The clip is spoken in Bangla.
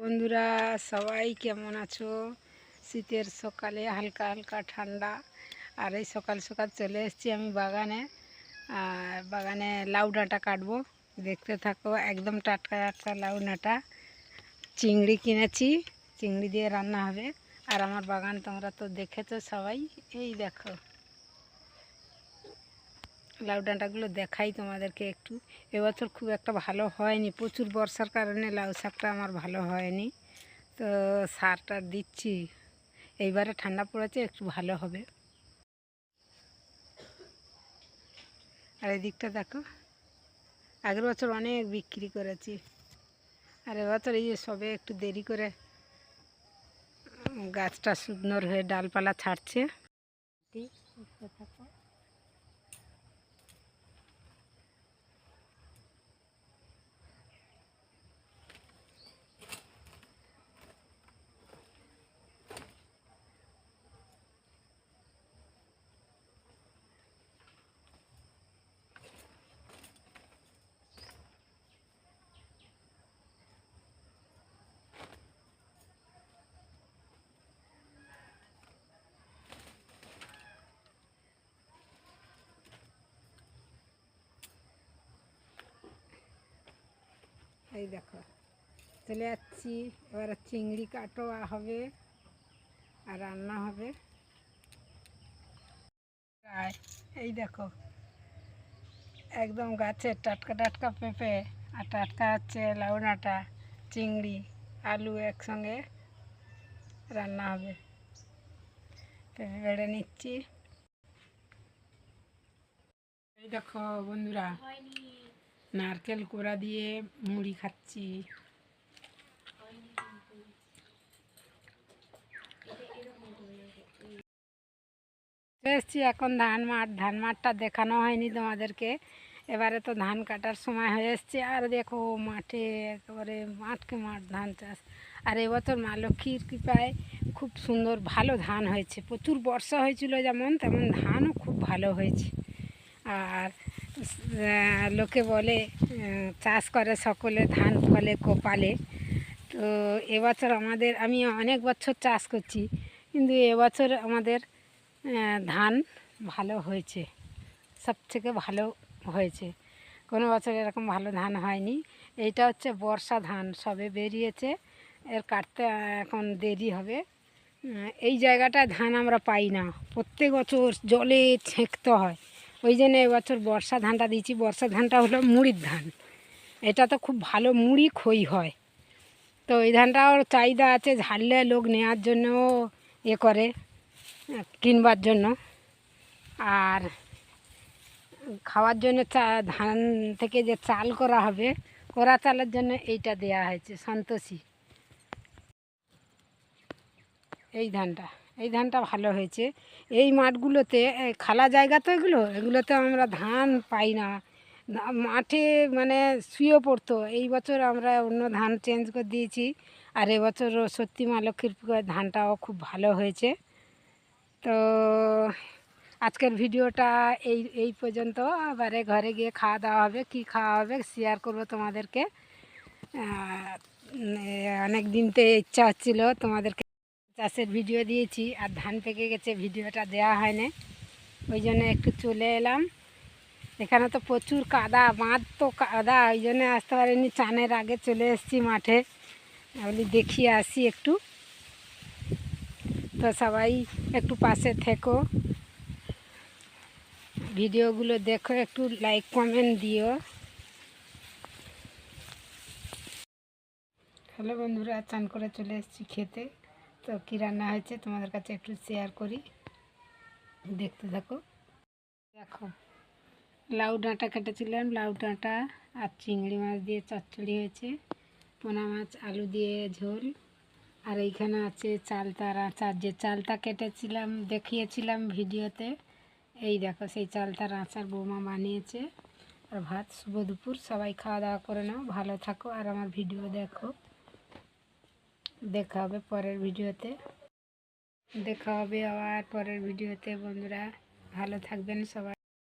বন্ধুরা সবাই কেমন আছো? শীতের সকালে হালকা হালকা ঠান্ডা, আর এই সকাল সকাল চলে এসেছি আমি বাগানে। আর বাগানে লাউ ডাঁটা কাটবো, দেখতে থাকো। একদম টাটকা টাটকা লাউ ডাঁটা। চিংড়ি কিনেছি, চিংড়ি দিয়ে রান্না হবে। আর আমার বাগান তোমরা তো দেখেছো সবাই, এই দেখো লাউ ডাঁটাগুলো দেখাই তোমাদেরকে একটু। এবছর খুব একটা ভালো হয়নি, প্রচুর বর্ষার কারণে লাউ শাকটা আমার ভালো হয়নি। তো সার টার দিচ্ছি, এইবারে ঠান্ডা পড়েছে একটু ভালো হবে। আর এই দিকটা দেখো, আগের বছর অনেক বিক্রি করেছি, আর এবছর এই যে সবে একটু দেরি করে গাছটা সুন্দর হয়ে ডালপালা ছাড়ছে। থাকো। এই দেখো চলে যাচ্ছি, এবার চিংড়ি কাটোয়া হবে আর রান্না হবে। এই দেখো একদম গাছের টাটকা টাটকা পেঁপে, আর টাটকা হচ্ছে লাউ ডাঁটা, চিংড়ি, আলু একসঙ্গে রান্না হবে। পেঁপে বেড়ে নিচ্ছি। এই দেখো বন্ধুরা, নারকেল কোড়া দিয়ে মুড়ি খাচ্ছি। এসছি এখন ধান মাঠটা দেখানো হয়নি তোমাদেরকে। এবারে তো ধান কাটার সময় হয়ে এসছে, আর দেখো মাঠে একেবারে মাঠকে মাঠ ধান চাষ। আর এবছর মা লক্ষ্মীর কৃপায় খুব সুন্দর ভালো ধান হয়েছে, প্রচুর বর্ষা হয়েছিল যেমন তেমন ধানও খুব ভালো হয়েছে। আর লোকে বলে চাষ করে সকলে ধান ফলে কপালে। তো এবছর আমি অনেক বছর চাষ করছি, কিন্তু এবছর আমাদের ধান ভালো হয়েছে, সব থেকে ভালো হয়েছে। কোনো বছর এরকম ভালো ধান হয়নি। এইটা হচ্ছে বর্ষা ধান, সবে বেরিয়েছে, এর কাটতে এখন দেরি হবে। এই জায়গাটায় ধান আমরা পাই না, প্রত্যেক বছর জলে ছেঁকতে হয়। ওই জন্য এবছর বর্ষা ধানটা দিয়েছি। বর্ষা ধানটা হলো মুড়ির ধান, এটা তো খুব ভালো মুড়ি খই হয়। তো এই ধানটাও চাহিদা আছে, ঝাড়লে লোক নেওয়ার জন্যও করে, কিনবার জন্য। আর খাওয়ার জন্য ধান থেকে যে চাল করা হবে, কোরা চালের জন্য এইটা দেয়া হয়েছে সন্তোষী। এই ধানটা ভালো হয়েছে। এই মাঠগুলোতে খালা জায়গা তো এগুলোতে আমরা ধান পাই না, মাঠে মানে শুয়ে পড়তো। এই বছর আমরা অন্য ধান চেঞ্জ করে দিয়েছি। আর এবছর সত্যি মা লক্ষ্মীর ধানটাও খুব ভালো হয়েছে। তো আজকের ভিডিওটা এই পর্যন্ত। এবারে ঘরে গিয়ে খাওয়া দাওয়া হবে, কী খাওয়া হবে শেয়ার করবো তোমাদেরকে। অনেক দিনতে ইচ্ছা হচ্ছিল তোমাদেরকে, চাষের ভিডিও দিয়েছি আর ধান পেকে গেছে, ভিডিওটা দেওয়া হয়নি, ওই জন্য একটু চলে এলাম। এখানে তো প্রচুর কাদা, বাঁধ তো কাদা, ওই জন্য আসতে পারিনি। চানের আগে চলে এসেছি মাঠে, বলি দেখিয়ে আসি একটু। তো সবাই একটু পাশে থেকো, ভিডিওগুলো দেখো, একটু লাইক কমেন্ট দিও। হ্যালো বন্ধুরা, চান করে চলে এসেছি খেতে। তো কী রান্না হয়েছে তোমাদের কাছে একটু শেয়ার করি, দেখতে থাকো। দেখো লাউ ডাঁটা কেটেছিলাম, লাউ ডাঁটা আর চিংড়ি মাছ দিয়ে চচ্চড়ি হয়েছে, পোনা মাছ আলু দিয়ে ঝোল। আর এইখানে আছে চালতার আচার, যে চালটা কেটেছিলাম দেখিয়েছিলাম ভিডিওতে। এই দেখো সেই চালতার আচার বৌমা বানিয়েছে। আর ভাত। শুভ দুপুর, সবাই খাওয়া দাওয়া করে নাও, ভালো থাকো আর আমার ভিডিও দেখো। দেখা হবে পরের ভিডিওতে, দেখা হবে আবার পরের ভিডিওতে। বন্ধুরা ভালো থাকবেন সবাই।